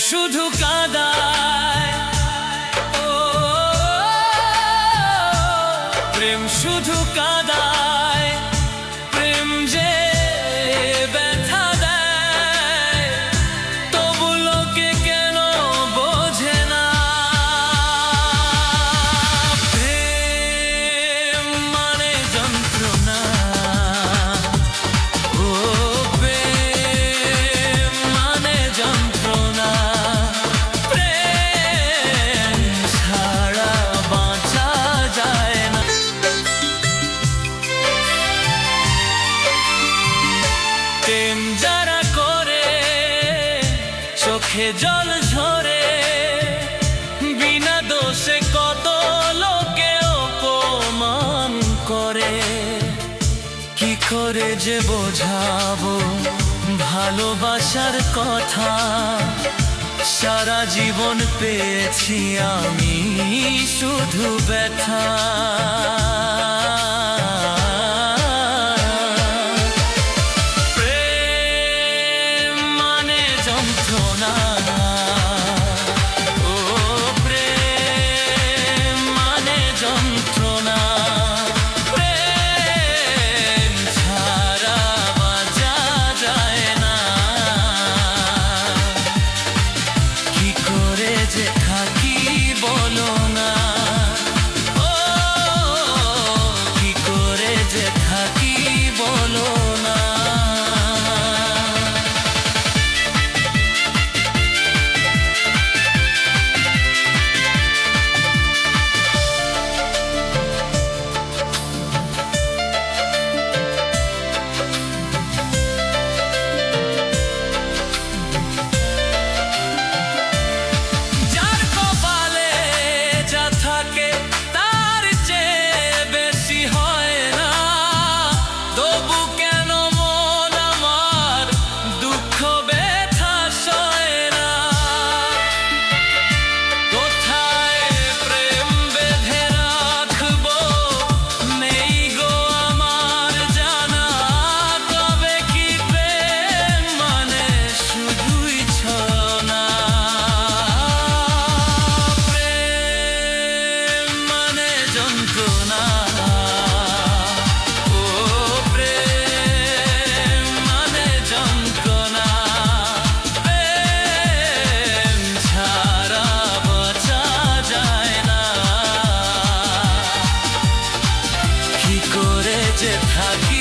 শুধু কাঁদায়, ও প্রেম শুধু কাঁদায়, প্রেম যে ব্যথা দেয়, তবু লোকে কেন বোঝে না। প্রেম মানে যন্ত্রণা, ও প্রেম মানে যন্ত্রণা, প্রেম ছাড়া বাঁচা যায় না। প্রেম যারা করে চোখে জল ঝরে, বিনা দোষে কত লোকে অপমান করে। কি করে যে বোঝাবো ভালোবাসার কথা, সারা জীবন পেয়েছি আমি শুধু ব্যথা। প্রেম মানে যন্ত্রণা, ও প্রেম মানে যন্ত্রণা, প্রেম ছাড়া বাঁচা যায় না। কি করে যে থাকি বলো না, ও কি করে যে থাকি বলো না। যার কপালে যা থাকে তার চেয়ে বেশি হয় না, তবু কেন মন আমার দুঃখ ব্যথা সয় না। কোথায় প্রেম বেঁধে রাখবো নেই গো আমার জানা, তবে কি প্রেম মানে শুধুই ছলনা। প্রেম মানে যন্ত্রণা, ও প্রেম মানে যন্ত্রণা, প্রেম ছাড়া বাঁচা যায় না। কি করে যে থাকি